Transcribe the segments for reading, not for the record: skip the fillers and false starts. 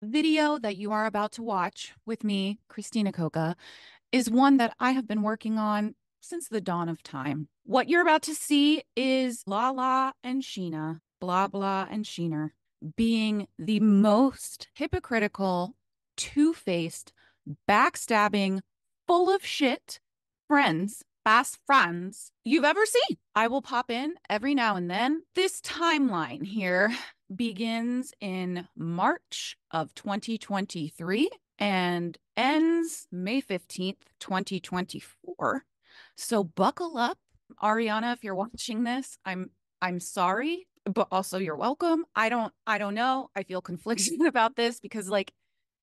Video that you are about to watch with me, Christina Coca, is one that I have been working on since the dawn of time. What you're about to see is Lala and Scheana, blah, blah, and Scheanar, being the most hypocritical, two-faced, backstabbing, full of shit friends, fast friends you've ever seen. I will pop in every now and then. This timeline here begins in March of 2023 and ends May 15th, 2024. So buckle up, Ariana, if you're watching this. I'm sorry, but also you're welcome. I don't know. I feel conflicted about this because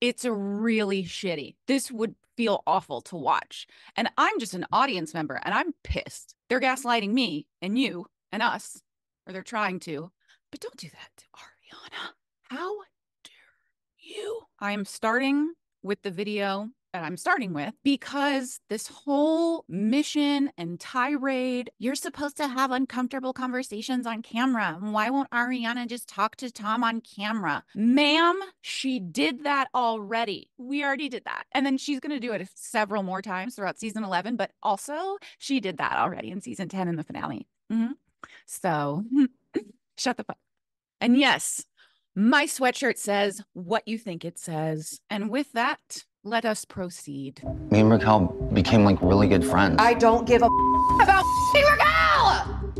it's a really shitty. This would feel awful to watch. And I'm just an audience member and I'm pissed. They're gaslighting me and you and us, or they're trying to. But don't do that to Ariana. How dare you? I am starting with the video that I'm starting with because this whole mission and tirade, you're supposed to have uncomfortable conversations on camera. Why won't Ariana just talk to Tom on camera? Ma'am, she did that already. We already did that. And then she's going to do it several more times throughout season 11, but also she did that already in season 10 in the finale. So shut the fuck. And yes, my sweatshirt says what you think it says. And with that, let us proceed. Me and Raquel became like really good friends. I don't give a about Raquel!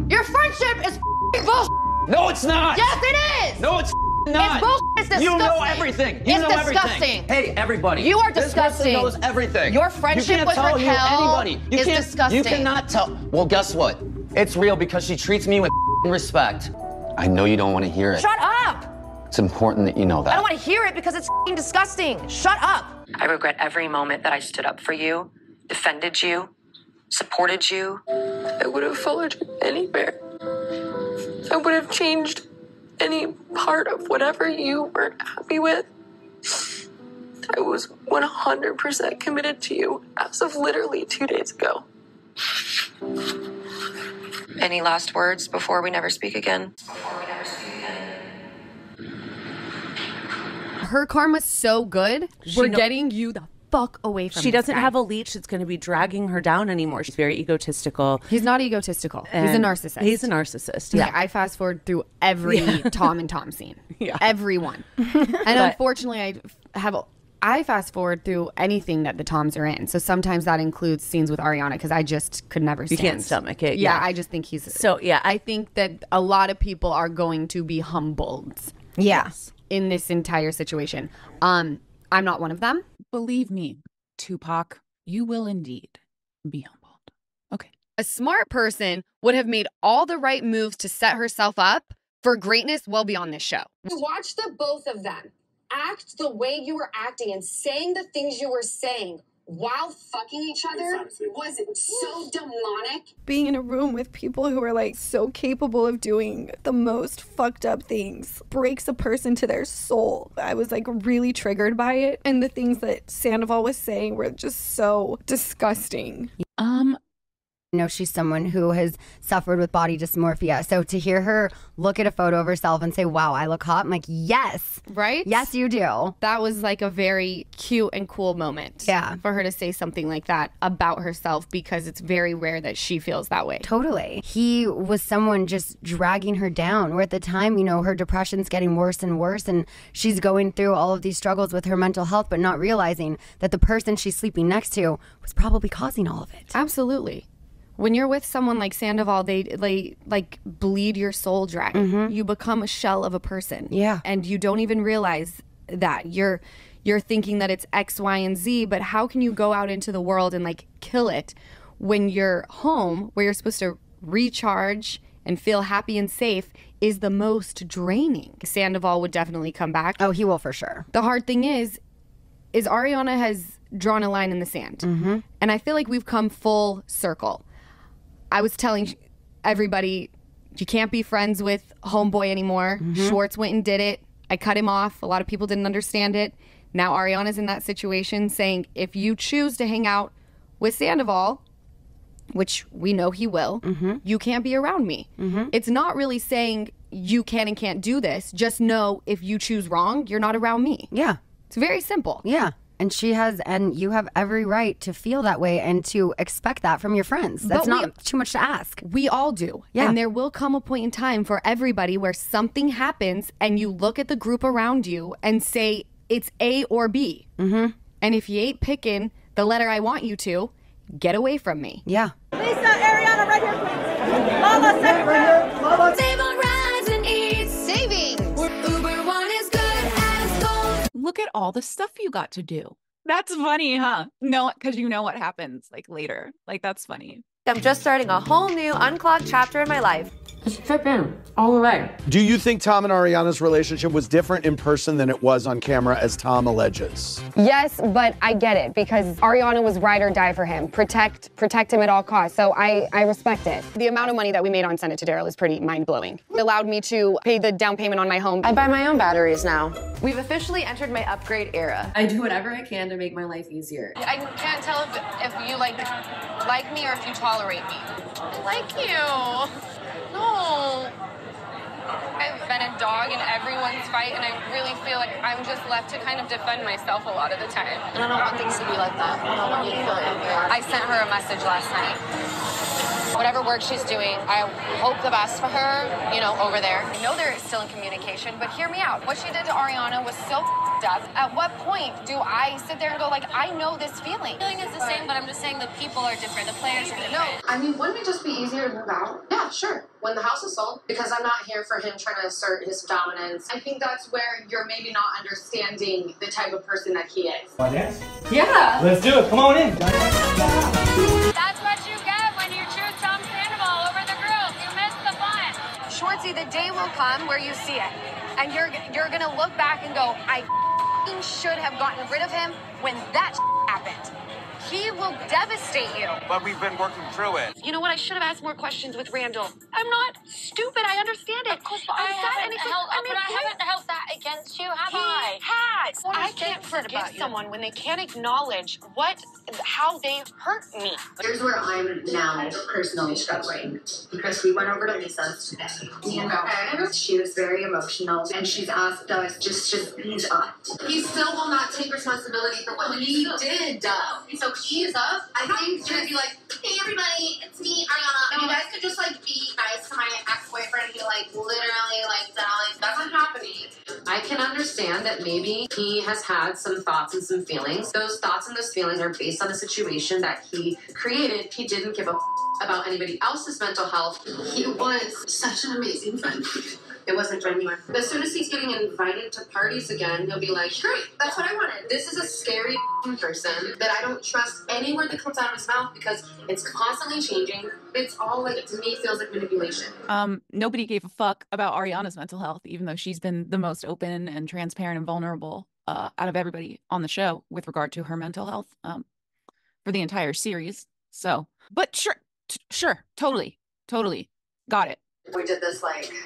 Your friendship is bullshit! No, it's not! Yes, it is! No, it's not! It's bullshit! It's disgusting! You know everything! You know disgusting! Everything. Hey, everybody! You are disgusting! This person knows everything! Your friendship with Raquel is disgusting! You cannot tell. Well, guess what? It's real because she treats me with respect. I know you don't want to hear it. Shut up! It's important that you know that. I don't want to hear it because it's disgusting. Shut up. I regret every moment that I stood up for you, defended you, supported you. I would have followed you anywhere. I would have changed any part of whatever you weren't happy with. I was 100% committed to you as of literally 2 days ago. Any last words before we never speak again? Her karma's so good. We're getting you the fuck away from She this doesn't guy. have a leash that's going to be dragging her down anymore. She's very egotistical. He's not egotistical. He's a narcissist. He's a narcissist. Yeah, I fast forward through every Tom and Tom scene. Yeah. Everyone. And unfortunately, I fast forward through anything that the Toms are in. So sometimes that includes scenes with Ariana because I just could never stand. You can't stomach it. Yeah, I just think he's... So, yeah. I think that a lot of people are going to be humbled. Yes. In this entire situation. I'm not one of them. Believe me, Tupac, you will indeed be humbled. Okay. A smart person would have made all the right moves to set herself up for greatness well beyond this show. Watch the both of them act the way you were acting and saying the things you were saying while fucking each other was so demonic. Being in a room with people who are like so capable of doing the most fucked up things breaks a person to their soul. I was like really triggered by it, and the things that Sandoval was saying were just so disgusting. You know, she's someone who has suffered with body dysmorphia. So to hear her look at a photo of herself and say, wow, I look hot, I'm like, yes. Right? Yes, you do. That was like a very cute and cool moment. Yeah. For her to say something like that about herself because it's very rare that she feels that way. Totally. He was someone just dragging her down. Where at the time, you know, her depression's getting worse and worse, and she's going through all of these struggles with her mental health, but not realizing that the person she's sleeping next to was probably causing all of it. Absolutely. When you're with someone like Sandoval, they like bleed your soul dry. You become a shell of a person. Yeah. And you don't even realize that. You're thinking that it's X, Y, and Z, but how can you go out into the world and like kill it when your home, where you're supposed to recharge and feel happy and safe, is the most draining? Sandoval would definitely come back. Oh, he will for sure. The hard thing is Ariana has drawn a line in the sand. And I feel like we've come full circle. I was telling everybody, you can't be friends with homeboy anymore. Schwartz went and did it. I cut him off. A lot of people didn't understand it. Now Ariana's in that situation saying, if you choose to hang out with Sandoval, which we know he will, you can't be around me. It's not really saying you can and can't do this. Just know if you choose wrong, you're not around me. Yeah. It's very simple. Yeah. And she has, and you have every right to feel that way and to expect that from your friends. That's not too much to ask. We all do. Yeah. And there will come a point in time for everybody where something happens and you look at the group around you and say, it's A or B. Mm-hmm. And if you ain't picking the letter I want you to, get away from me. Yeah. Lisa, Ariana, right here, please. Lala, second row. Save on rides and eats. Savings. Uber One is good as gold. Look at all the stuff you got to do. That's funny, huh? No, because you know what happens like later. Like, that's funny. I'm just starting a whole new unclogged chapter in my life. Just chip in all the way. Do you think Tom and Ariana's relationship was different in person than it was on camera, as Tom alleges? Yes, but I get it because Ariana was ride or die for him. Protect him at all costs. So I respect it. The amount of money that we made on Send It to Daryl is pretty mind-blowing. It allowed me to pay the down payment on my home. I buy my own batteries now. We've officially entered my upgrade era. I do whatever I can to make my life easier. I can't tell if you like me or if you tolerate me. I like you. No. I've been a dog in everyone's fight, and I really feel like I'm just left to kind of defend myself a lot of the time. And I don't want things to be like that. I don't want you to feel like I sent her a message last night. Whatever work she's doing, I hope the best for her, over there. I know they're still in communication, but hear me out. What she did to Ariana was so up. At what point do I sit there and go, I know this feeling? The feeling is the same, but I'm just saying the people are different. The players are different. No, I mean, wouldn't it just be easier to move out? Yeah, sure. When the house is sold, because I'm not here for him trying to assert his dominance. I think that's where you're maybe not understanding the type of person that he is. Want to dance? Yeah. Let's do it. Come on in. That's what you get when you choose Tom Sandoval over the girls. You miss the fun. Shorty, the day will come where you see it. And you're going to look back and go, I should have gotten rid of him when that happened. He will devastate you. But we've been working through it. You know what? I should have asked more questions with Randall. I'm not stupid. I understand it. Of course, but I haven't held that against you, have I? Has. I can't forgive someone when they can't acknowledge how they hurt me. Here's where I'm now personally struggling, because we went over to Lisa's today. She was very emotional, and she's asked us just to ease up. He still will not take responsibility for what he did. So he is up. I think you're gonna be like, hey everybody, it's me, Ariana. And you guys could just be nice to my ex-boyfriend and be literally that's not happening. I can understand that maybe he has had some thoughts and some feelings. Those thoughts and those feelings are based on the situation that he created. He didn't give a about anybody else's mental health. He was such an amazing friend. It wasn't genuine. As soon as he's getting invited to parties again, he'll be like, great, that's what I wanted. This is a scary person that I don't trust any word that comes out of his mouth because it's constantly changing. It's all to me, feels like manipulation. Nobody gave a fuck about Ariana's mental health, even though she's been the most open and transparent and vulnerable out of everybody on the show with regard to her mental health for the entire series. So, but sure, totally. Got it. We did this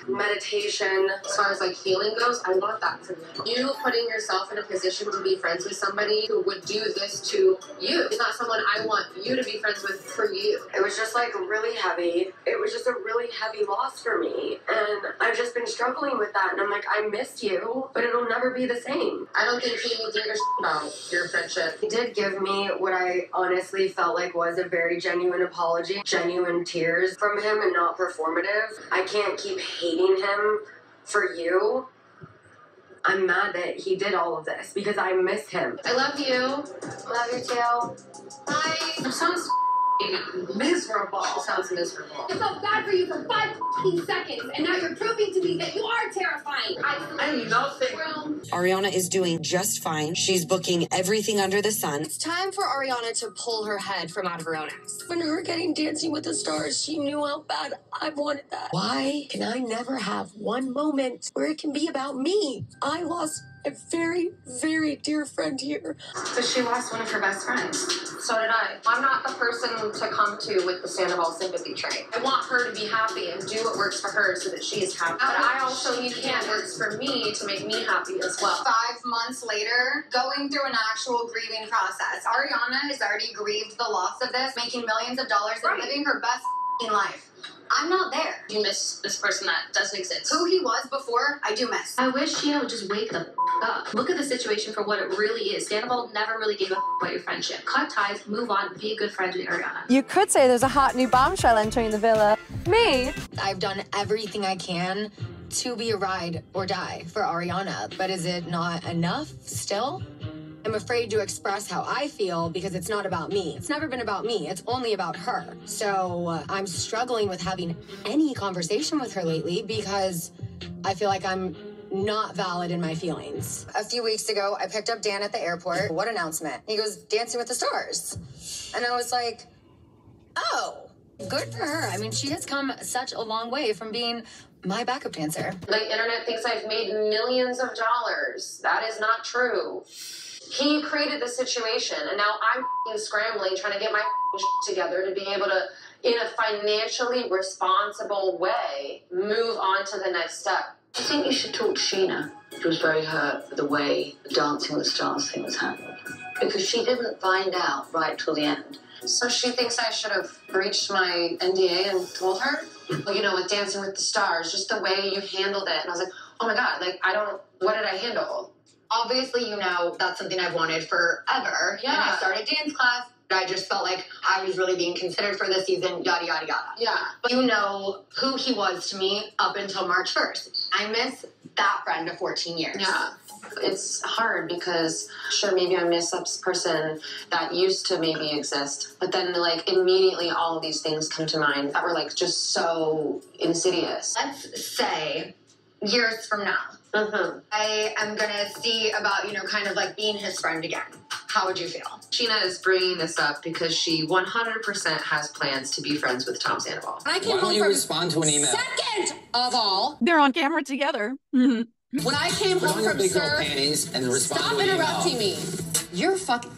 meditation as far as healing goes. I want that from you. You putting yourself in a position to be friends with somebody who would do this to you. It's not someone I want you to be friends with for you. It was just really heavy. It was just a really heavy loss for me. And I've just been struggling with that. And I'm I missed you, but it'll never be the same. I don't think he gave a shit about your friendship. He did give me what I honestly felt was a very genuine apology, genuine tears from him and not performative. I can't keep hating him for you. I'm mad that he did all of this because I miss him. I love you. Love you too. Bye. It sounds miserable. It sounds miserable. I felt bad for you for 5 seconds, and now you're proving to me that you are terrifying. I'm nothing. Ariana is doing just fine. She's booking everything under the sun. It's time for Ariana to pull her head from out of her own ass. When her getting Dancing with the Stars, she knew how bad I wanted that. Why can I never have one moment where it can be about me? I lost a very, very dear friend here. So she lost one of her best friends. So did I. I'm not the person to come to with the Sandoval sympathy train. I want her to be happy and do what works for her so that she is happy. But I also need what works for me to make me happy as well. 5 months later, going through an actual grieving process. Ariana has already grieved the loss of this, making millions of dollars and living her best life. I'm not there. You miss this person that doesn't exist. Who he was before, I do miss. I wish Scheana would just wake the up. Look at the situation for what it really is. Sandoval never really gave a about your friendship. Cut ties, move on, be a good friend with Ariana. You could say there's a hot new bombshell entering the villa. Me. I've done everything I can to be a ride or die for Ariana, but is it not enough still? I'm afraid to express how I feel because it's not about me. It's never been about me. It's only about her. So I'm struggling with having any conversation with her lately because I feel like I'm not valid in my feelings. A few weeks ago, I picked up Dan at the airport. What announcement? He goes, Dancing with the Stars. And I was like, oh, good for her. I mean, she has come such a long way from being my backup dancer. The internet thinks I've made millions of dollars. That is not true. He created the situation, and now I'm scrambling, trying to get my together to be able to, in a financially responsible way, move on to the next step. I think you should talk to Scheana. She was very hurt for the way the Dancing with the Stars thing was handled. Because she didn't find out right till the end. So she thinks I should have breached my NDA and told her? Well, you know, with Dancing with the Stars, just the way you handled it. And I was like, oh my God, like, what did I handle? Obviously, you know, that's something I've wanted forever. Yeah. When I started dance class, I just felt like I was really being considered for this season, yada, yada, yada. Yeah. But you know who he was to me up until March 1st. I miss that friend of 14 years. Yeah. It's hard because, sure, maybe I miss a person that used to maybe exist, but then, like, immediately all of these things come to mind that were, like, just so insidious. Let's say years from now, I am going to see about, you know, kind of like being his friend again. How would you feel? Scheana is bringing this up because she 100% has plans to be friends with Tom Sandoval. Why don't you respond to an email? Second of all, They're on camera together. when I came Put home on your from big girl surf, panties and respond stop to an interrupting email. me. You're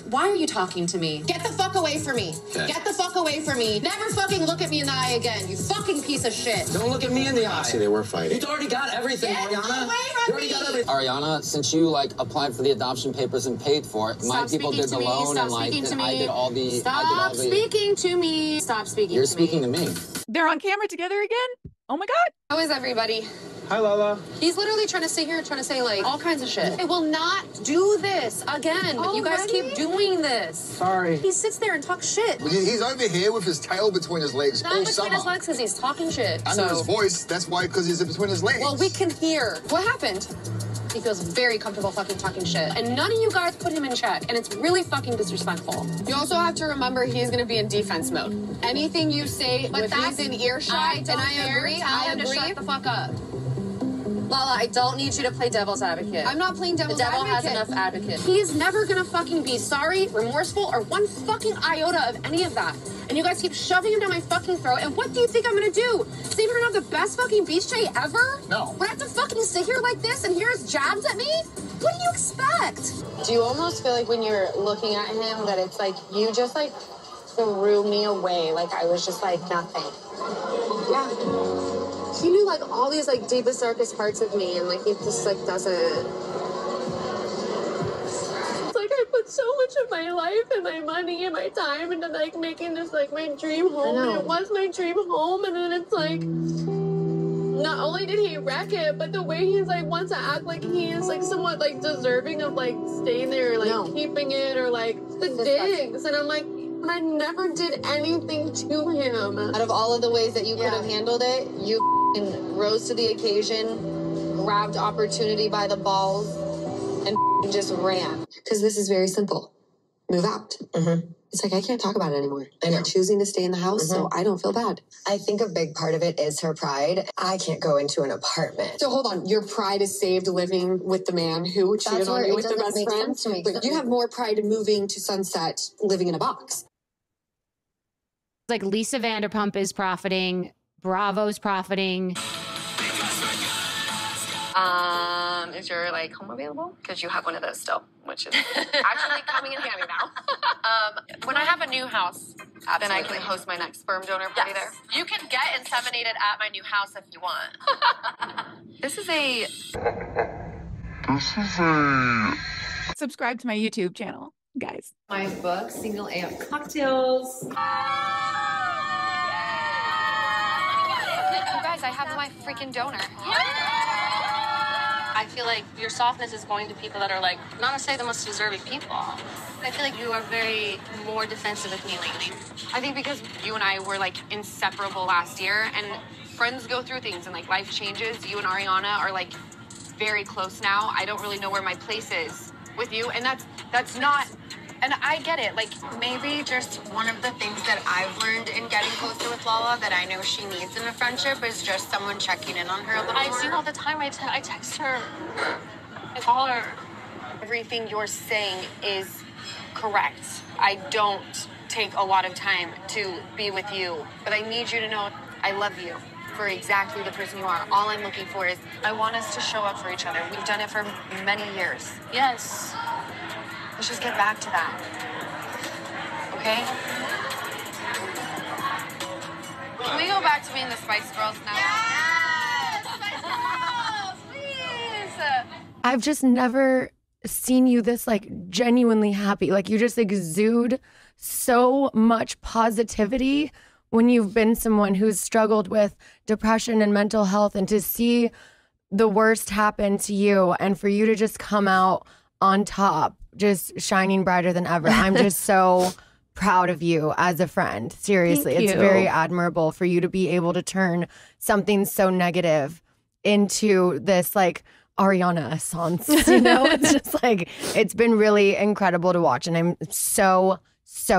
why are you talking to me? Get the fuck away from me. Okay. Get the fuck away from me. Never fucking look at me in the eye again, you fucking piece of shit. Don't look at me in the eye. See, they were fighting. You already got everything, Get Ariana. away You from already me. got everything. Ariana, since you applied for the adoption papers and paid for it, my people did the loan and I did all the. Stop speaking to me. Stop speaking to me. You're speaking to me. They're on camera together again? Oh my God. How is everybody? Hi, Lala. He's literally trying to sit here and trying to say, like, all kinds of shit. I will not do this again. But you guys keep doing this. Sorry. He sits there and talks shit. He's over here with his tail between his legs Not all between summer. his legs because he's talking shit. I know his voice. That's why, because he's between his legs. Well, we can hear. What happened? He feels very comfortable fucking talking shit. And none of you guys put him in check. And it's really fucking disrespectful. You also have to remember he's going to be in defense mode. Anything you say, but he's in earshot, and I agree, I agree. Shut the fuck up. Lala, I don't need you to play devil's advocate. I'm not playing devil's advocate. The devil has enough advocates. He's never gonna fucking be sorry, remorseful, or one fucking iota of any of that. And you guys keep shoving him down my fucking throat. And what do you think I'm gonna do? Say we're gonna have the best fucking beach day ever? No. Would I have to fucking sit here like this and hear his jabs at me? What do you expect? Do you almost feel like when you're looking at him that it's like you just like threw me away, like I was just like nothing? Yeah. He knew like all these like deepest, darkest parts of me, and like he just like doesn't. It's like I put so much of my life and my money and my time into like making this like my dream home, and it was my dream home, and then it's like. Not only did he wreck it, but the way he's like wants to act like he is like somewhat like deserving of like staying there, like keeping it, or like the digs, and I'm like. But I never did anything to him. Out of all of the ways that you could have handled it, you rose to the occasion, grabbed opportunity by the balls, and just ran. Because this is very simple. Move out. It's like, I can't talk about it anymore. And I'm choosing to stay in the house, so I don't feel bad. I think a big part of it is her pride. I can't go into an apartment. So hold on, your pride is saved living with the man who cheated on you with the best friend? But you have more pride in moving to Sunset, living in a box. Like Lisa Vanderpump is profiting, Bravo's profiting. Is your like home available? Because you have one of those still, which is actually coming in handy now. When I have a new house, then I can host my next sperm donor party there. You can get inseminated at my new house if you want. This is a. Subscribe to my YouTube channel, guys. My book, Single AM Cocktails. guys, I have my freaking donor. I feel like your softness is going to people that are like, not necessarily the most deserving people. I feel like you are very more defensive with me lately. I think because you and I were like inseparable last year, and friends go through things and like life changes. You and Ariana are like very close now. I don't really know where my place is with you, and that's not. And I get it. Like, maybe just one of the things that I've learned in getting closer with Lala that I know she needs in a friendship is just someone checking in on her a little more. I do all the time. I text her. I call her. Everything you're saying is correct. I don't take a lot of time to be with you, but I need you to know I love you for exactly the person you are. All I'm looking for is I want us to show up for each other. We've done it for many years. Yes. Let's just get back to that. Okay? Can we go back to being the Spice Girls now? Yes! Spice Girls! Please! I've just never seen you this like genuinely happy. Like you just exude so much positivity when you've been someone who's struggled with depression and mental health, and to see the worst happen to you and for you to just come out on top, just shining brighter than ever. I'm just so proud of you as a friend. Seriously, Thank it's you. very admirable for you to be able to turn something so negative into this like Ariana essence, you know? It's just like, it's been really incredible to watch, and I'm so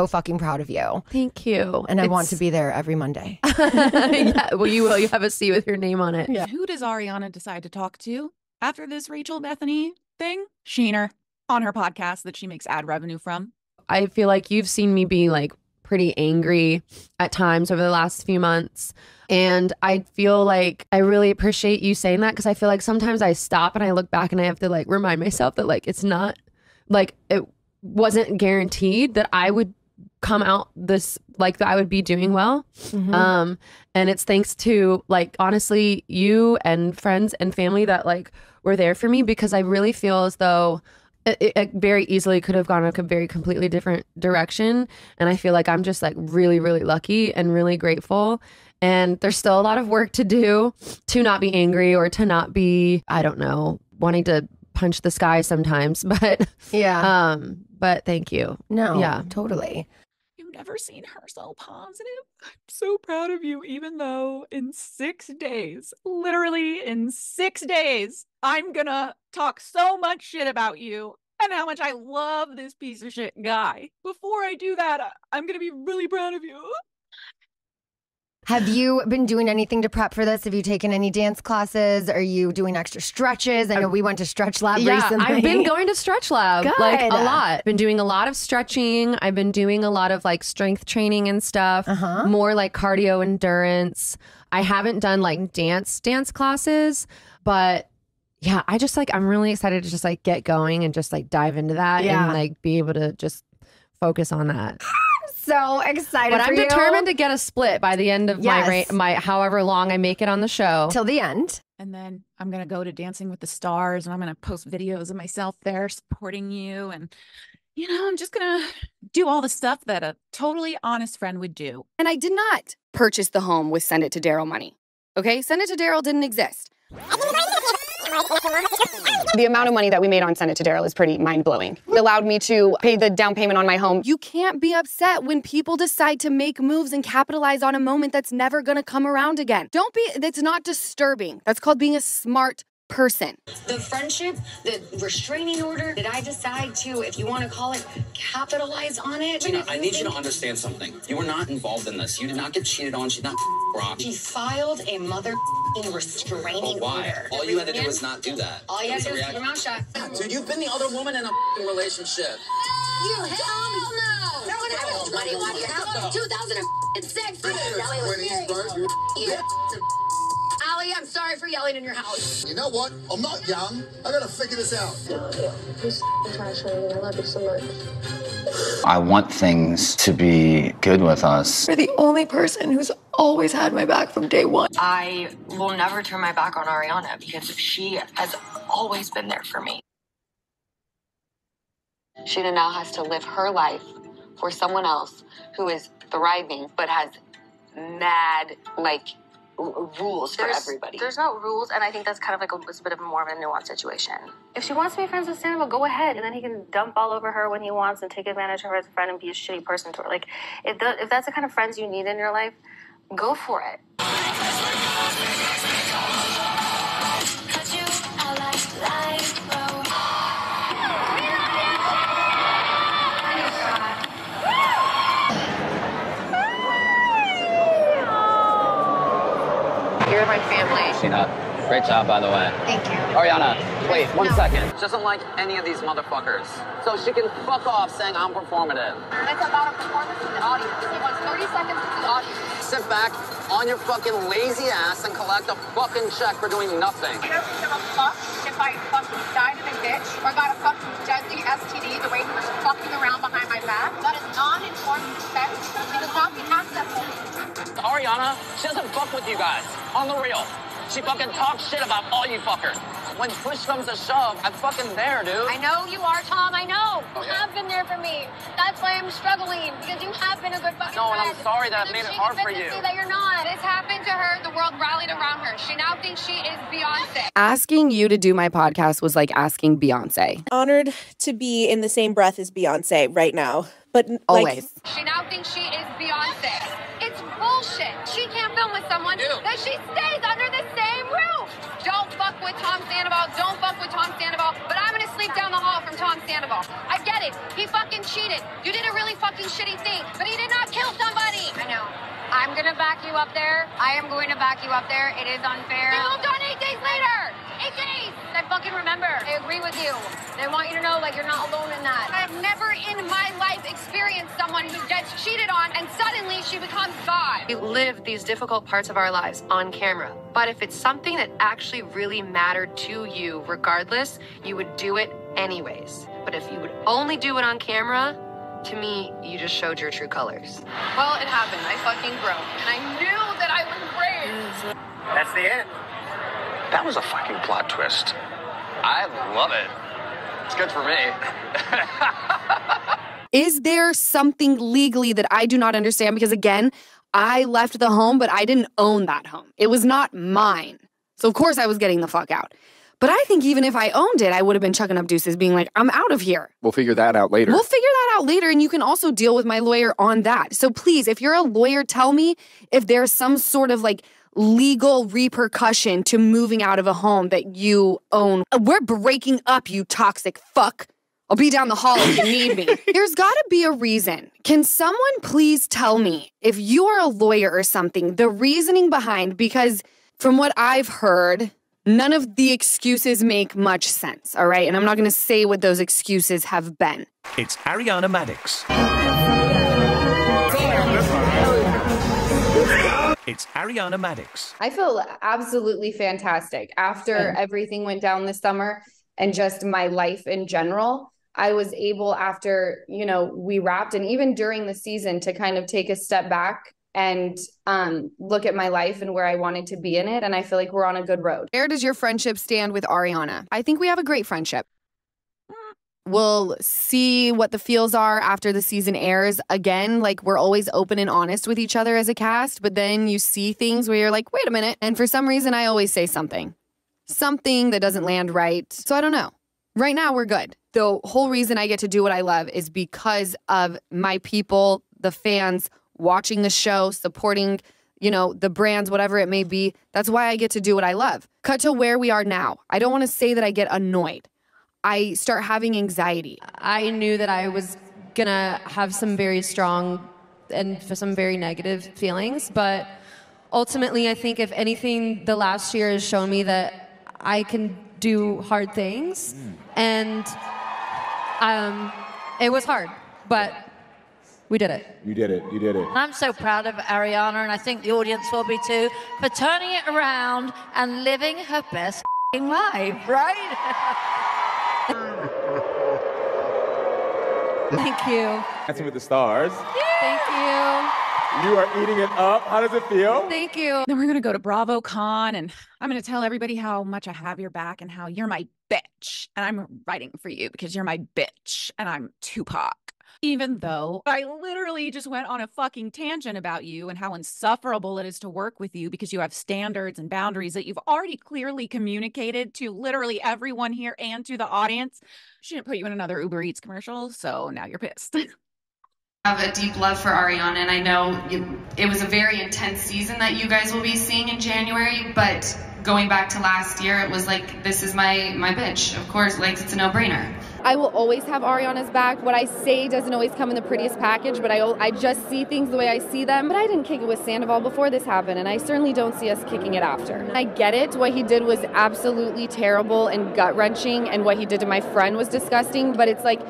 fucking proud of you. Thank you. And I want to be there every Monday. Yeah, well, you will. You have a seat with your name on it. Yeah. Who does Ariana decide to talk to after this Rachel Bethany thing? Scheanar, on her podcast that she makes ad revenue from. I feel like you've seen me be like pretty angry at times over the last few months. And I feel like I really appreciate you saying that, because I feel like sometimes I stop and I look back and I have to like remind myself that like it's not like it wasn't guaranteed that I would come out this like that I would be doing well. And it's thanks to like honestly you and friends and family that like were there for me, because I really feel as though it very easily could have gone a very completely different direction. And I feel like I'm just like really, really lucky and really grateful. And there's still a lot of work to do to not be angry or to not be, I don't know, wanting to punch the sky sometimes. But yeah. But thank you. No, yeah, totally. You've never seen her so positive. I'm so proud of you, even though in 6 days, literally in 6 days, I'm gonna talk so much shit about you and how much I love this piece of shit guy. Before I do that, I'm gonna be really proud of you. Have you been doing anything to prep for this? Have you taken any dance classes? Are you doing extra stretches? I know we went to Stretch Lab recently. I've been going to Stretch Lab like a lot. Been doing a lot of stretching. I've been doing a lot of like strength training and stuff. More like cardio endurance. I haven't done like dance classes, but yeah, I just like I'm really excited to just like get going and just like dive into that and like be able to just focus on that. So excited but for I'm you. determined to get a split by the end of my however long I make it on the show. Till the end. And then I'm going to go to Dancing with the Stars, and I'm going to post videos of myself there supporting you. And, you know, I'm just going to do all the stuff that a totally honest friend would do. And I did not purchase the home with Send It to Daryl money. Okay? Send It to Daryl didn't exist. The amount of money that we made on Send It to Daryl is pretty mind-blowing. It allowed me to pay the down payment on my home. You can't be upset when people decide to make moves and capitalize on a moment that's never gonna come around again. That's not disturbing. That's called being a smart person. The friendship, the restraining order, did I decide to, if you want to call it, capitalize on it? Gina, I need you to understand something. You were not involved in this. You did not get cheated on. She's not robbed. She filed a restraining order. All you had to do was not do that. All you had to do was keep your mouth shut. Dude, you've been the other woman in a relationship. You hell no! No one happened 21 years ago. 2006. Allie was married. Allie, I'm sorry for yelling in your house. You know what? I'm not young. I gotta figure this out. He's trash, honey. I love you so much. I want things to be good with us. You're the only person who's always had my back from day one. I will never turn my back on Ariana because she has always been there for me. Scheana now has to live her life for someone else who is thriving but has mad, like, rules for everybody. There's no rules, and I think that's kind of like a bit of more of a nuanced situation. If she wants to be friends with Sandoval, go ahead, and then he can dump all over her when he wants and take advantage of her as a friend and be a shitty person to her. Like, if that's the kind of friends you need in your life, go for it. You're my family. Scheana, great job, by the way. Thank you. Ariana, wait, one second. She doesn't like any of these motherfuckers. So she can fuck off saying I'm performative. It's about a performance to the audience. He wants 30 seconds with the audience. Sit back on your fucking lazy ass and collect a fucking check for doing nothing. He doesn't give a fuck if I fucking died in a ditch or got a fucking deadly STD the way he was fucking around behind my back. That is non-informed consent. He does not get access to me. Ariana, she doesn't fuck with you guys. On the real. She fucking talks shit about all you fuckers. When push comes to shove, I'm fucking there, dude. I know you are, Tom. I know. Oh, You yeah. have been there for me. That's why I'm struggling, because you have been a good fucking No, and friend. I'm sorry that And made then it she hard gets for to you. see that you're not. This happened to her. The world rallied around her. She now thinks she is Beyonce. Asking you to do my podcast was like asking Beyonce. Honored to be in the same breath as Beyonce right now. But Always. She now thinks she is Beyonce. It's bullshit. She can't film with someone that she stays under the same roof. Don't fuck with Tom Sandoval. Don't fuck with Tom Sandoval. But I'm gonna sleep down the hall from Tom Sandoval. I get it. He fucking cheated. You did a really fucking shitty thing. But he did not kill somebody. I know. I'm gonna back you up there. I am going to back you up there. It is unfair. He moved on 8 days later. 8 days. I fucking remember. I agree with you. And I want you to know, like, you're not alone in that. I've never in my life experienced someone who gets cheated on and suddenly she becomes God. We live these difficult parts of our lives on camera. But if it's something that actually really mattered to you, regardless, you would do it anyways. But if you would only do it on camera, to me, you just showed your true colors. Well, it happened. I fucking broke. And I knew that I was brave. That's the end. That was a fucking plot twist. I love it. It's good for me. Is there something legally that I do not understand? Because again, I left the home, but I didn't own that home. It was not mine. So of course I was getting the fuck out. But I think even if I owned it, I would have been chucking up deuces being like, I'm out of here. We'll figure that out later. We'll figure that out later, and you can also deal with my lawyer on that. So please, if you're a lawyer, tell me if there's some sort of like legal repercussion to moving out of a home that you own. We're breaking up, you toxic fuck. I'll be down the hall if you need me. There's got to be a reason. Can someone please tell me, if you are a lawyer or something, the reasoning behind, because from what I've heard, none of the excuses make much sense, all right? And I'm not going to say what those excuses have been. It's Ariana Madix. It's Ariana Madix. I feel absolutely fantastic. After everything went down this summer and just my life in general, I was able, after, you know, we wrapped and even during the season, to kind of take a step back and look at my life and where I wanted to be in it. And I feel like we're on a good road. Where does your friendship stand with Ariana? I think we have a great friendship. We'll see what the feels are after the season airs. Again, like, we're always open and honest with each other as a cast, but then you see things where you're like, wait a minute. And for some reason, I always say something that doesn't land right. So I don't know. Right now, we're good. The whole reason I get to do what I love is because of my people, the fans, watching the show, supporting, you know, the brands, whatever it may be. That's why I get to do what I love. Cut to where we are now. I don't want to say that I get annoyed. I start having anxiety. I knew that I was gonna have some very strong and some very negative feelings, but ultimately I think if anything, the last year has shown me that I can do hard things, and it was hard, but we did it. You did it. You did it. I'm so proud of Ariana, and I think the audience will be too, for turning it around and living her best life, right? Thank you. Dancing with the Stars. Thank you. You are eating it up. How does it feel? Thank you. Then we're going to go to BravoCon, and I'm going to tell everybody how much I have your back and how you're my bitch. And I'm writing for you because you're my bitch and I'm Tupac. Even though I literally just went on a fucking tangent about you and how insufferable it is to work with you because you have standards and boundaries that you've already clearly communicated to literally everyone here and to the audience. Shouldn't put you in another Uber Eats commercial, so now you're pissed. I have a deep love for Ariana, and I know it was a very intense season that you guys will be seeing in January, but going back to last year, it was like, this is my bitch. Of course, like, it's a no-brainer. I will always have Ariana's back. What I say doesn't always come in the prettiest package, but I just see things the way I see them. But I didn't kick it with Sandoval before this happened, and I certainly don't see us kicking it after. I get it. What he did was absolutely terrible and gut-wrenching, and what he did to my friend was disgusting, but it's like,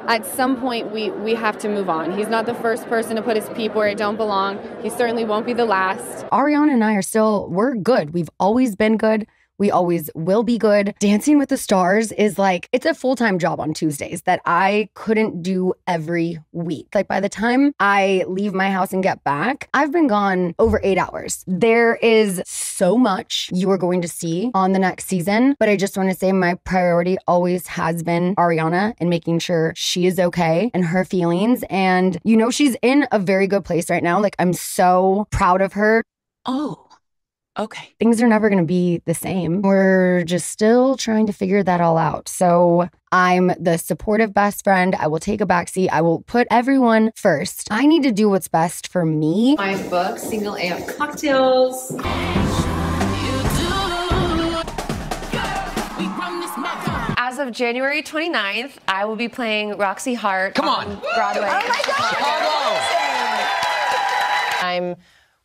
at some point, we have to move on. He's not the first person to put his peep where it don't belong. He certainly won't be the last. Ariana and I we're good. We've always been good. We always will be good. Dancing with the Stars is like, it's a full-time job on Tuesdays that I couldn't do every week. Like by the time I leave my house and get back, I've been gone over 8 hours. There is so much you are going to see on the next season, but I just want to say my priority always has been Ariana and making sure she is okay and her feelings. And you know, she's in a very good place right now. Like I'm so proud of her. Oh. Okay. Things are never going to be the same. We're just still trying to figure that all out. So I'm the supportive best friend. I will take a backseat. I will put everyone first. I need to do what's best for me. My book, Single AF Cocktails. As of January 29th, I will be playing Roxy Hart on Broadway. Oh my God! I'm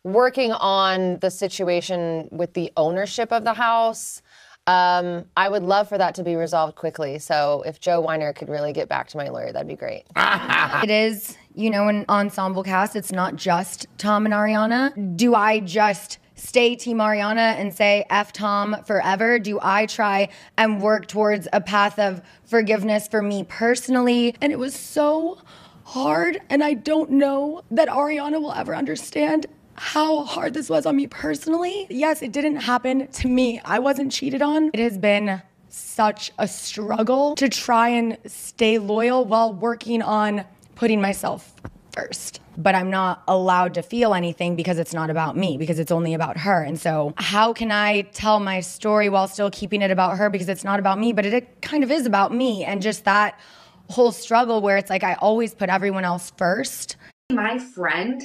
working on the situation with the ownership of the house. I would love for that to be resolved quickly. So if Joe Weiner could really get back to my lawyer, that'd be great. It is, you know, an ensemble cast. It's not just Tom and Ariana. Do I just stay Team Ariana and say F Tom forever? Do I try and work towards a path of forgiveness for me personally? And it was so hard, and I don't know that Ariana will ever understand how hard this was on me personally. Yes, it didn't happen to me. I wasn't cheated on. It has been such a struggle to try and stay loyal while working on putting myself first. But I'm not allowed to feel anything because it's not about me, because it's only about her. And so how can I tell my story while still keeping it about her, because it's not about me, but it kind of is about me. And just that whole struggle where it's like I always put everyone else first. My friend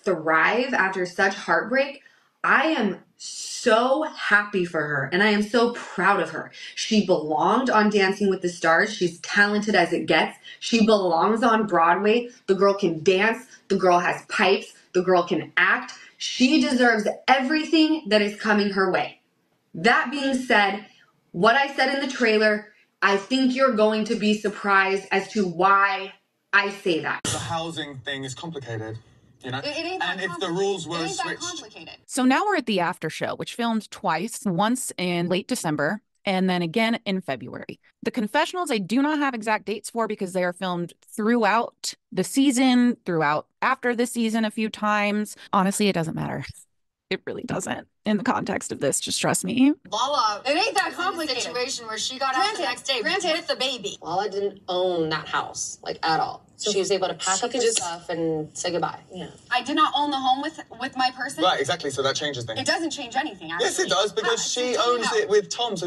thrive after such heartbreak. I am so happy for her, and I am so proud of her. She belonged on Dancing with the Stars. She's talented as it gets. She belongs on Broadway. The girl can dance. The girl has pipes. The girl can act. She deserves everything that is coming her way. That being said, what I said in the trailer, I think you're going to be surprised as to why I say that. The housing thing is complicated. You know? It ain't that and if the rules were switched. So now we're at the after show, which filmed twice, once in late December and then again in February. The confessionals I do not have exact dates for because they are filmed throughout the season, throughout after the season a few times. Honestly, it doesn't matter. It really doesn't in the context of this. Just trust me. Lala, It ain't that complicated. situation where she got out the next day with the baby. Lala didn't own that house, like, at all. So she was able to pack up her stuff and say goodbye. Yeah. I did not own the home with my person. Right, exactly. So that changes things. It doesn't change anything, actually. Yes, it does, because she owns it with Tom, so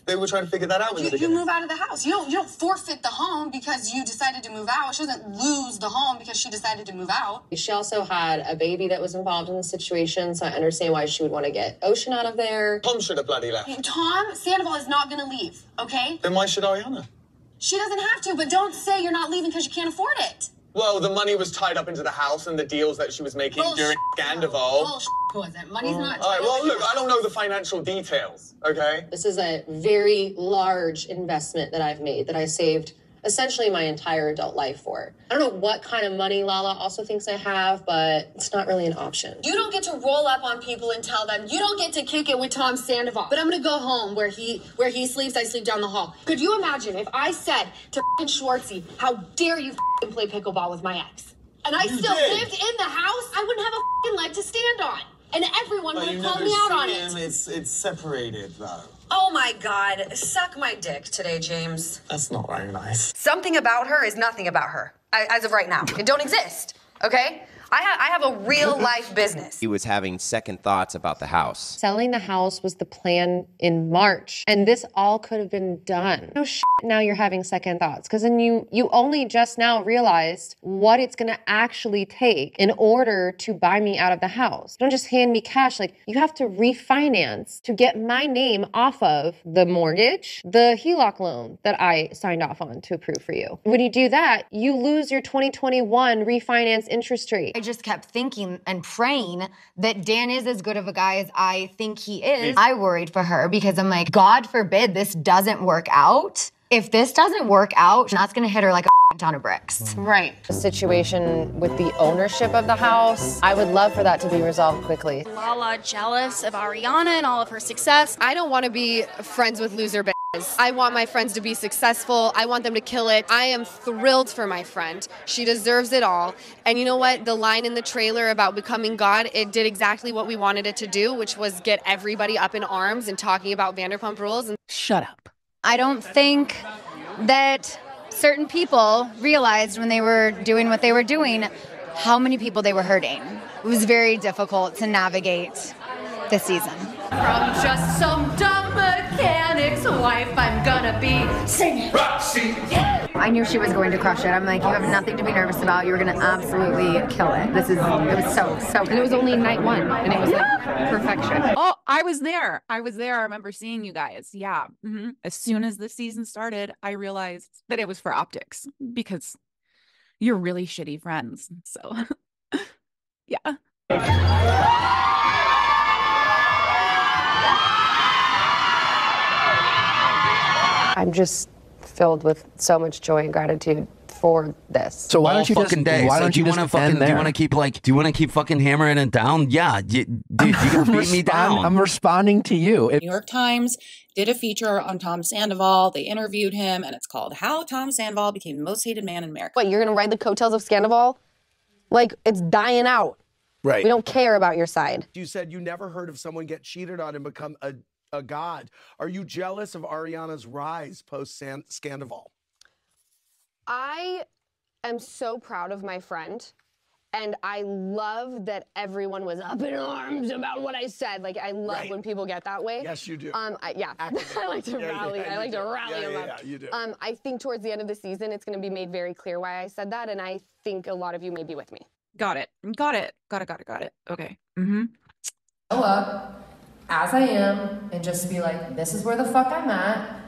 they were trying to figure that out in the You beginning. move out of the house. You don't forfeit the home because you decided to move out. She doesn't lose the home because she decided to move out. She also had a baby that was involved in the situation, so I understand why she would want to get Ocean out of there. Tom should have bloody left. Tom Sandoval is not going to leave, okay? Then why should Ariana? She doesn't have to, but don't say you're not leaving because you can't afford it. Well, the money was tied up into the house and the deals that she was making during Scandival. Bullshit was it? Money's not. All right, well, look, I don't know the financial details, okay? This is a very large investment that I've made that I saved essentially my entire adult life for. I don't know what kind of money Lala also thinks I have, but it's not really an option. You don't get to roll up on people and tell them you don't get to kick it with Tom Sandoval. But I'm gonna go home where he sleeps. I sleep down the hall. Could you imagine if I said to Schwartzy, "How dare you play pickleball with my ex?" And I still lived in the house, I wouldn't have a leg to stand on, and everyone would have called me out on it. It's separated, though. Oh my God, suck my dick today, James. That's not very nice. Something about her is nothing about her. as of right now. It don't exist, okay? I have a real life business. He was having second thoughts about the house. Selling the house was the plan in March, and this all could have been done. No shit, now you're having second thoughts, because then you only just now realized what it's gonna actually take in order to buy me out of the house. Don't just hand me cash. Like, you have to refinance to get my name off of the mortgage, the HELOC loan that I signed off on to approve for you. When you do that, you lose your 2021 refinance interest rate. I just kept thinking and praying that Dan is as good of a guy as I think he is. I worried for her because I'm like, God forbid this doesn't work out. If this doesn't work out, that's gonna hit her like a ton of bricks. Right. The situation with the ownership of the house, I would love for that to be resolved quickly. Lala jealous of Ariana and all of her success. I don't want to be friends with loser bitches. I want my friends to be successful. I want them to kill it. I am thrilled for my friend. She deserves it all. And you know what? The line in the trailer about becoming God, it did exactly what we wanted it to do, which was get everybody up in arms and talking about Vanderpump Rules. And shut up. I don't think that certain people realized when they were doing what they were doing how many people they were hurting. It was very difficult to navigate this season. From just some dumb mechanic's wife, I'm gonna be singing. Roxy. I knew she was going to crush it. I'm like, you have nothing to be nervous about. You're going to absolutely kill it. It was so And it was only night one, and it was like perfection. Oh, I was there. I remember seeing you guys. Yeah. Mm-hmm. As soon as the season started, I realized that it was for optics because you're really shitty friends. So, yeah. I'm just filled with so much joy and gratitude for this. So why don't you fucking just day? why So don't you just end there? Do you want to keep fucking hammering it down? Yeah, dude, you can beat me down. I'm responding to you. New York Times did a feature on Tom Sandoval. They interviewed him, and it's called "How Tom Sandoval Became the Most Hated Man in America." What, you're gonna ride the coattails of Sandoval? Like, it's dying out. Right. We don't care about your side. You said you never heard of someone get cheated on and become a god. Are you jealous of Ariana's rise post-Scandival? I am so proud of my friend, and I love that everyone was up in arms about what I said. Like, I love when people get that way. Yes, you do. Yeah, I like to rally. I like to rally them up. Yeah, you do. I think towards the end of the season, it's going to be made very clear why I said that, and I think a lot of you may be with me. Got it. Okay. Mm-hmm. Show up as I am and just be like, this is where the fuck I'm at.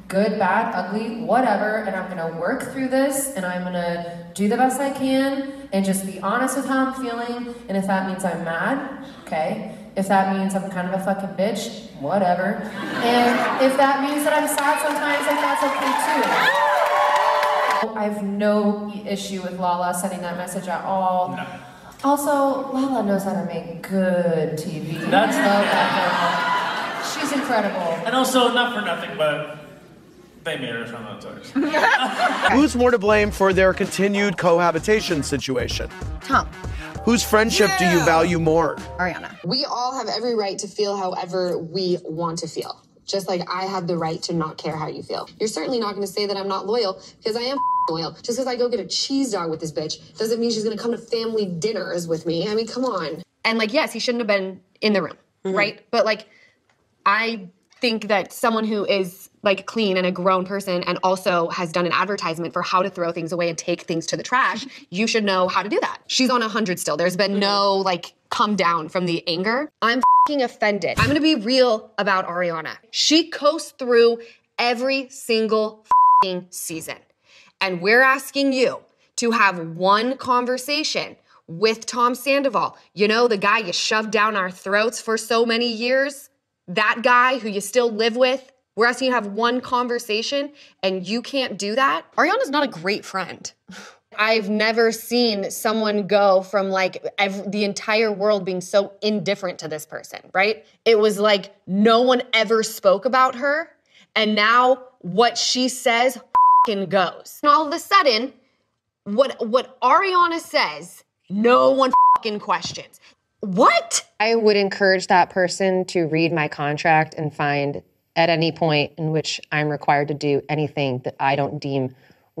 Good, bad, ugly, whatever, and I'm gonna work through this, and I'm gonna do the best I can, and just be honest with how I'm feeling, and if that means I'm mad, okay. If that means I'm kind of a fucking bitch, whatever. And if that means that I'm sad sometimes, like, that's okay too. I have no issue with Lala sending that message at all. No. Also, Lala knows how to make good TV. That's love that girl. She's incredible. And also, not for nothing, but they made her from those toys. Who's more to blame for their continued cohabitation situation? Tom. Whose friendship do you value more? Ariana. We all have every right to feel however we want to feel. Just like I have the right to not care how you feel. You're certainly not going to say that I'm not loyal, because I am loyal. Just because I go get a cheese dog with this bitch doesn't mean she's going to come to family dinners with me. I mean, come on. And like, yes, he shouldn't have been in the room, right? But like, I think that someone who is like clean and a grown person and also has done an advertisement for how to throw things away and take things to the trash, you should know how to do that. She's on 100 still. There's been no like come down from the anger. I'm fucking offended. I'm gonna be real about Ariana. She coasts through every single fucking season. And we're asking you to have one conversation with Tom Sandoval. You know, the guy you shoved down our throats for so many years? That guy who you still live with? We're asking you to have one conversation, and you can't do that? Ariana's not a great friend. I've never seen someone go from like the entire world being so indifferent to this person, right? It was like no one ever spoke about her, and now what she says f***ing goes. And all of a sudden, what Ariana says, no one f***ing questions. What? I would encourage that person to read my contract and find at any point in which I'm required to do anything that I don't deem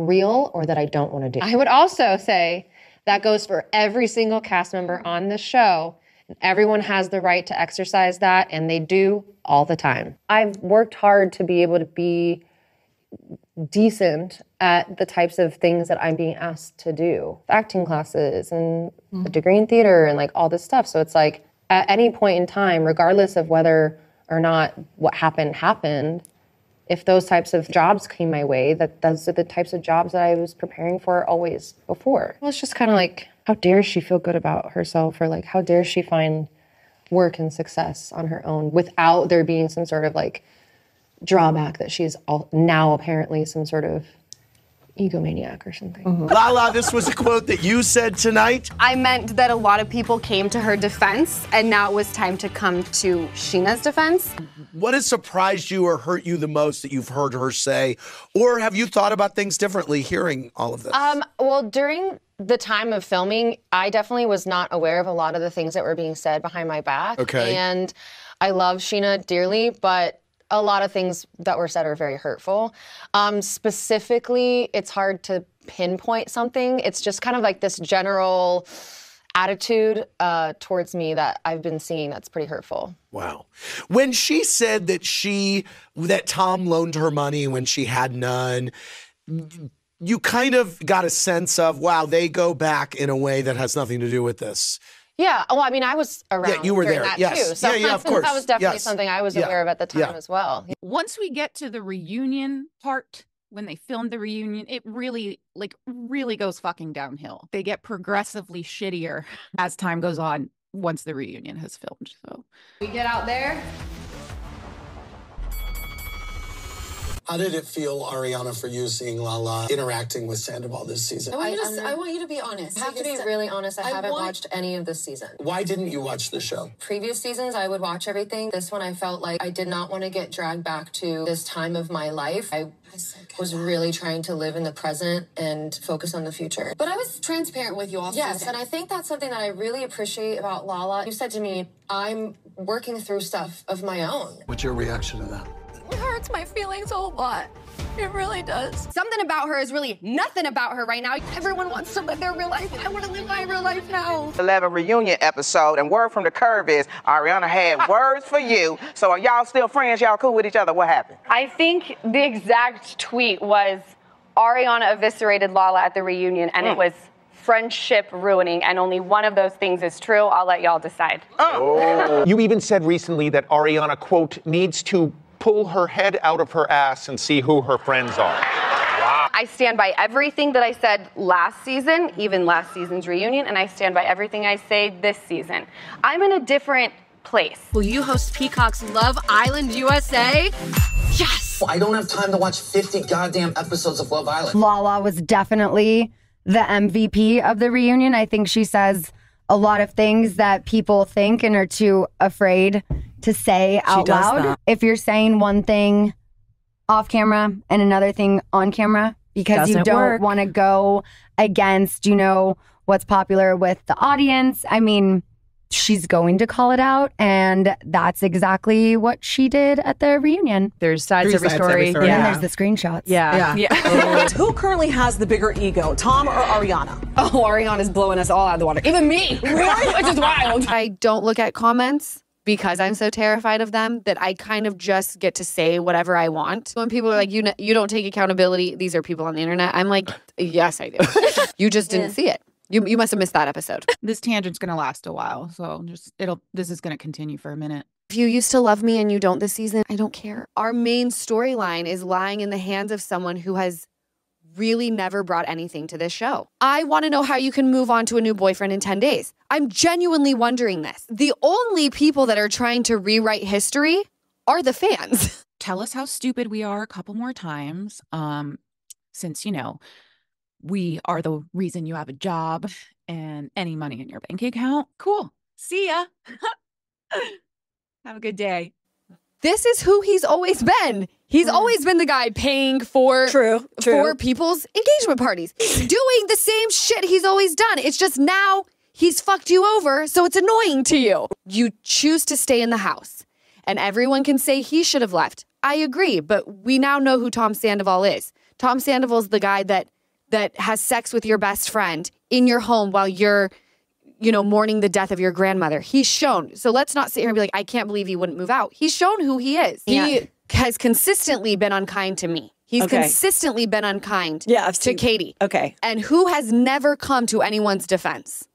real or that I don't want to do. I would also say that goes for every single cast member on the show. Everyone has the right to exercise that, and they do all the time. I've worked hard to be able to be decent at the types of things that I'm being asked to do. Acting classes and a degree in theater and like all this stuff. So it's like at any point in time, regardless of whether or not what happened, if those types of jobs came my way, those are the types of jobs that I was preparing for always before. Well, it's just kind of like, how dare she feel good about herself, or like, how dare she find work and success on her own without there being some sort of like drawback that she's now apparently some sort of egomaniac or something. Lala, this was a quote that you said tonight. I meant that a lot of people came to her defense, and now it was time to come to Scheana's defense. What has surprised you or hurt you the most that you've heard her say? Or have you thought about things differently hearing all of this? Well, during the time of filming, I definitely was not aware of a lot of the things that were being said behind my back. Okay. And I love Scheana dearly, but a lot of things that were said are very hurtful. Specifically, it's hard to pinpoint something. It's just kind of like this general attitude towards me that I've been seeing that's pretty hurtful. Wow. When she said that Tom loaned her money when she had none, you kind of got a sense of, wow, they go back in a way that has nothing to do with this. Yeah, well, I mean, I was around Yeah, you were during there, that yes. too. So Yeah, of course. that was definitely Yes. something I was Yeah. aware of at the time Yeah. as well. Once we get to the reunion part, when they filmed the reunion, it really goes fucking downhill. They get progressively shittier as time goes on once the reunion has filmed. So We get out there. How did it feel, Ariana, for you seeing Lala interacting with Sandoval this season? I want you to be honest. I have to be really honest. I haven't watched any of this season. Why didn't you watch the show? Previous seasons, I would watch everything. This one, I felt like I did not want to get dragged back to this time of my life. I was really trying to live in the present and focus on the future. But I was transparent with you all Yes, season. and I think that's something that I really appreciate about Lala. You said to me, I'm working through stuff of my own. What's your reaction to that? It hurts my feelings a whole lot. It really does. Something about her is really nothing about her right now. Everyone wants to live their real life. I want to live my real life now. 11 reunion episode, and word from the curve is Ariana had words for you. So are y'all still friends? Y'all cool with each other? What happened? I think the exact tweet was Ariana eviscerated Lala at the reunion, and it was friendship ruining, and only one of those things is true. I'll let y'all decide. You even said recently that Ariana, quote, needs to pull her head out of her ass and see who her friends are. Wow. I stand by everything that I said last season, even last season's reunion, and I stand by everything I say this season. I'm in a different place. Will you host Peacock's Love Island USA? Yes! I don't have time to watch 50 goddamn episodes of Love Island. Lala was definitely the MVP of the reunion. I think she says a lot of things that people think and are too afraid to say out loud. that. If you're saying one thing off camera and another thing on camera because you Doesn't don't work. want to go against, what's popular with the audience. I mean, she's going to call it out, and that's exactly what she did at the reunion. There's sides to every story. And then there's the screenshots. Yeah. Who currently has the bigger ego, Tom or Ariana? Oh, Ariana's blowing us all out of the water. Even me. Really? Which is wild. I don't look at comments because I'm so terrified of them that I kind of just get to say whatever I want. When people are like, you don't take accountability, these are people on the internet. I'm like, yes, I do. You just didn't see it. You must have missed that episode. this tangent's gonna last a while, so this is gonna continue for a minute. If you used to love me and you don't this season, I don't care. Our main storyline is lying in the hands of someone who has really never brought anything to this show. I want to know how you can move on to a new boyfriend in 10 days. I'm genuinely wondering this. The only people that are trying to rewrite history are the fans. Tell us how stupid we are a couple more times. Since, we are the reason you have a job and any money in your bank account. Cool. See ya. Have a good day. This is who he's always been. He's always been the guy paying for people's engagement parties. He's doing the same shit he's always done. It's just now he's fucked you over, so it's annoying to you. You choose to stay in the house, and everyone can say he should have left. I agree, but we now know who Tom Sandoval is. Tom Sandoval's the guy that has sex with your best friend in your home while you're, mourning the death of your grandmother. He's shown. So let's not sit here and be like, I can't believe he wouldn't move out. He's shown who he is. He has consistently been unkind to me. He's consistently been unkind to Katie. Okay. And who has never come to anyone's defense?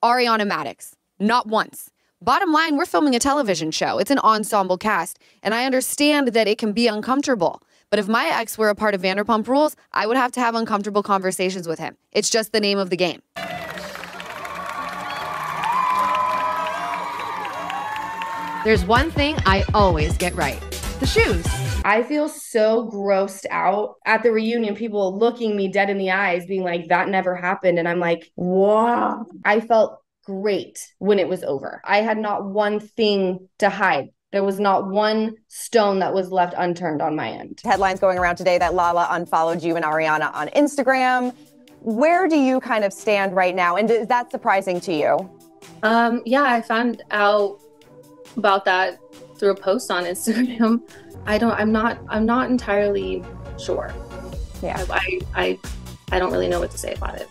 Ariana Madix. Not once. Bottom line, we're filming a television show. It's an ensemble cast. And I understand that it can be uncomfortable. But if my ex were a part of Vanderpump Rules, I would have to have uncomfortable conversations with him. It's just the name of the game. There's one thing I always get right. The shoes. I feel so grossed out at the reunion, people looking me dead in the eyes, being like, that never happened. And I'm like, wow. I felt great when it was over. I had not one thing to hide. There was not one stone that was left unturned on my end. Headlines going around today that Lala unfollowed you and Ariana on Instagram. Where do you kind of stand right now? And is that surprising to you? Yeah, I found out about that through a post on Instagram. I'm not entirely sure. Yeah. I don't really know what to say about it.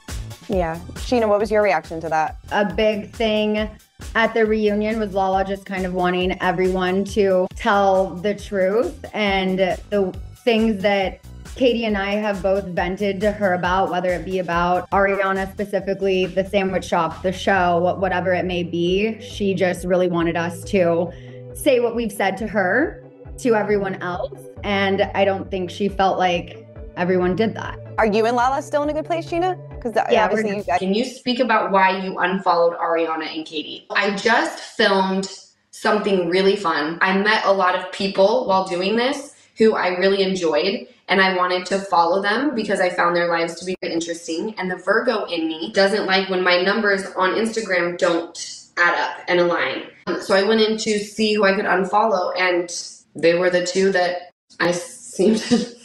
Yeah. Scheana, what was your reaction to that? A big thing at the reunion was Lala just kind of wanting everyone to tell the truth, and the things that Katie and I have both vented to her about, whether it be about Ariana specifically, the sandwich shop, the show, whatever it may be. She just really wanted us to say what we've said to her, to everyone else. And I don't think she felt like everyone did that. Are you and Lala still in a good place, Scheana? Because obviously you guys. Can you speak about why you unfollowed Ariana and Katie? I just filmed something really fun. I met a lot of people while doing this who I really enjoyed, and I wanted to follow them because I found their lives to be interesting. And the Virgo in me doesn't like when my numbers on Instagram don't add up and align. So I went in to see who I could unfollow, and they were the two that I seemed to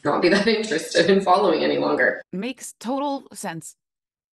not be that interested in following any longer. Makes total sense.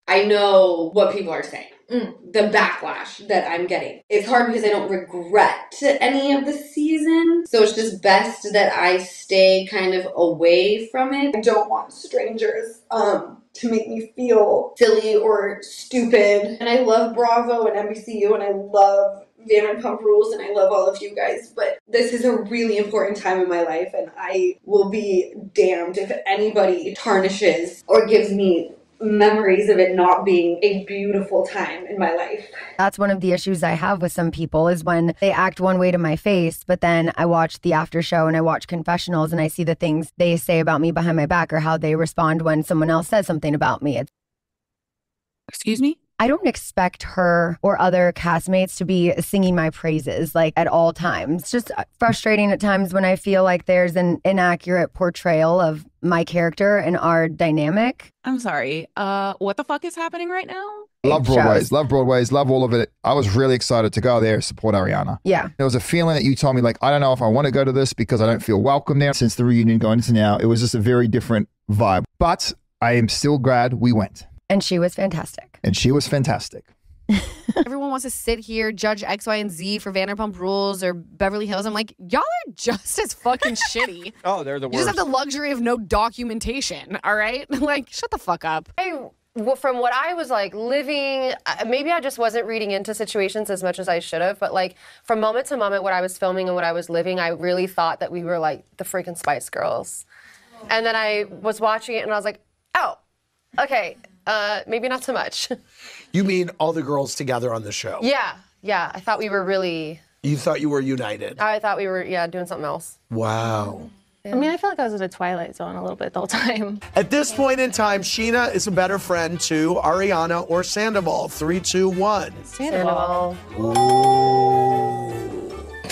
I know what people are saying. The backlash that I'm getting. It's hard because I don't regret any of the season. So it's just best that I stay kind of away from it. I don't want strangers to make me feel silly or stupid. And I love Bravo and NBCU, and I love Vanderpump Rules, and I love all of you guys, but this is a really important time in my life, and I will be damned if anybody tarnishes or gives me memories of it not being a beautiful time in my life. That's one of the issues I have with some people, is when they act one way to my face, but then I watch the after show and I watch confessionals and I see the things they say about me behind my back, or how they respond when someone else says something about me. Excuse me? I don't expect her or other castmates to be singing my praises like at all times. It's just frustrating at times when I feel like there's an inaccurate portrayal of my character and our dynamic. I'm sorry. What the fuck is happening right now? Love Broadways, love all of it. I was really excited to go there, support Ariana. Yeah. There was a feeling that you told me, like, I don't know if I want to go to this because I don't feel welcome there. Since the reunion going into now, it was just a very different vibe. But I am still glad we went. And she was fantastic. And she was fantastic. Everyone wants to sit here, judge X, Y, and Z for Vanderpump Rules or Beverly Hills. I'm like, y'all are just as fucking shitty. Oh, they're the worst. You just have the luxury of no documentation, all right? Like, shut the fuck up. From what I was like living, maybe I just wasn't reading into situations as much as I should have, but like from moment to moment, what I was filming and what I was living, I really thought that we were like the freaking Spice Girls. And then I was watching it and I was like, oh, okay. Maybe not so much. You mean all the girls together on the show? Yeah. I thought we were really... You thought you were united? I thought we were, doing something else. Wow. Yeah. I mean, I felt like I was in a Twilight Zone a little bit the whole time. At this point in time, Scheana is a better friend to Ariana or Sandoval. 3, 2, 1. Sandoval.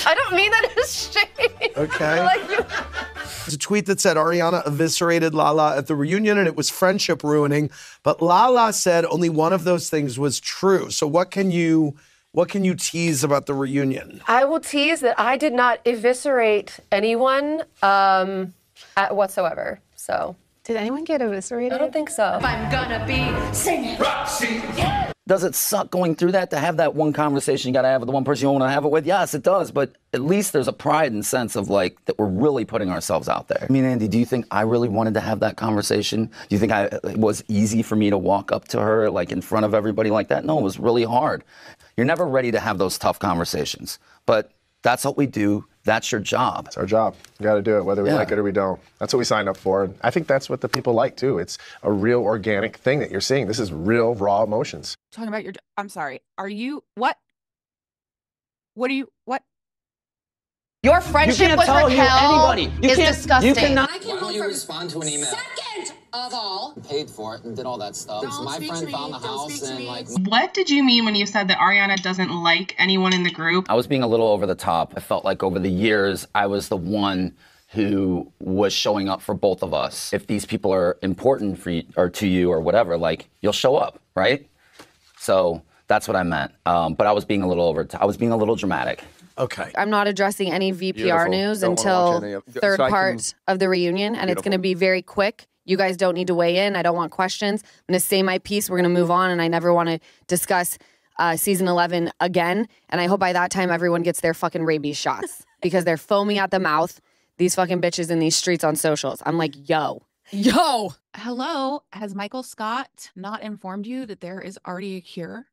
I don't mean that as shade. Okay. There's a tweet that said Ariana eviscerated Lala at the reunion and it was friendship ruining, but Lala said only one of those things was true. So what can you tease about the reunion? I will tease that I did not eviscerate anyone whatsoever. So, did anyone get eviscerated? I don't think so. I'm gonna be singing. Does it suck going through that to have that one conversation you got to have with the one person you want to have it with? Yes, it does. But at least there's a pride and sense of like that we're really putting ourselves out there. I mean, Andy, do you think I really wanted to have that conversation? Do you think it was easy for me to walk up to her like in front of everybody like that? No, it was really hard. You're never ready to have those tough conversations. But that's what we do. That's your job. It's our job. We got to do it, whether we like it or we don't. That's what we signed up for. And I think that's what the people like, too. It's a real organic thing that you're seeing. This is real, raw emotions. Talking about your, I'm sorry. Are you, what? What are you, what? Your friendship with Raquel is disgusting. You cannot. I came home you from respond to an email? Second of all, Paid for it and did all that stuff. Don't My speak friend to found me. the Don't house speak to and me. like. What did you mean when you said that Ariana doesn't like anyone in the group? I was being a little over the top. I felt like over the years, I was the one who was showing up for both of us. If these people are important for you or to you or whatever, like you'll show up, right? So that's what I meant. But I was being a little I was being a little dramatic. Okay. I'm not until VPR Beautiful. news Don't wanna watch until any of- third so I can- part of the reunion, and it's going to be very quick. You guys don't need to weigh in. I don't want questions. I'm going to say my piece. We're going to move on, and I never want to discuss season 11 again. And I hope by that time everyone gets their fucking rabies shots because they're foaming at the mouth. These fucking bitches in these streets on socials. I'm like, yo. Hello. Has Michael Scott not informed you that there is already a cure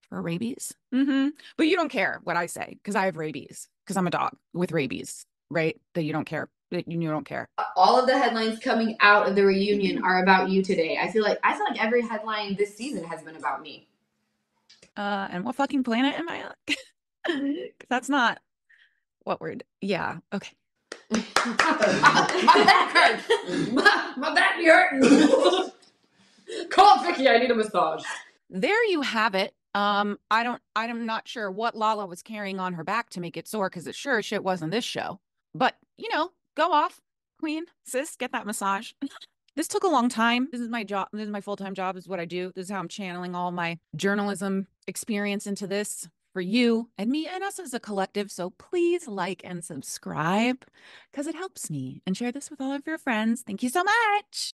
for rabies? But you don't care what I say because I have rabies because I'm a dog with rabies, right? That you don't care. That you don't care. All of the headlines coming out of the reunion are about you today. I feel like every headline this season has been about me. And what fucking planet am I on? 'Cause that's not what word. Yeah. Okay. My back hurts. My back be hurting. Call Vicky. I need a massage. There you have it. I'm not sure what Lala was carrying on her back to make it sore because it sure as shit wasn't this show. But, go off, queen, sis, get that massage. This took a long time. This is my job. This is my full-time job. This is what I do. This is how I'm channeling all my journalism experience into this for you and me and us as a collective. So please like and subscribe because it helps me, and share this with all of your friends. Thank you so much.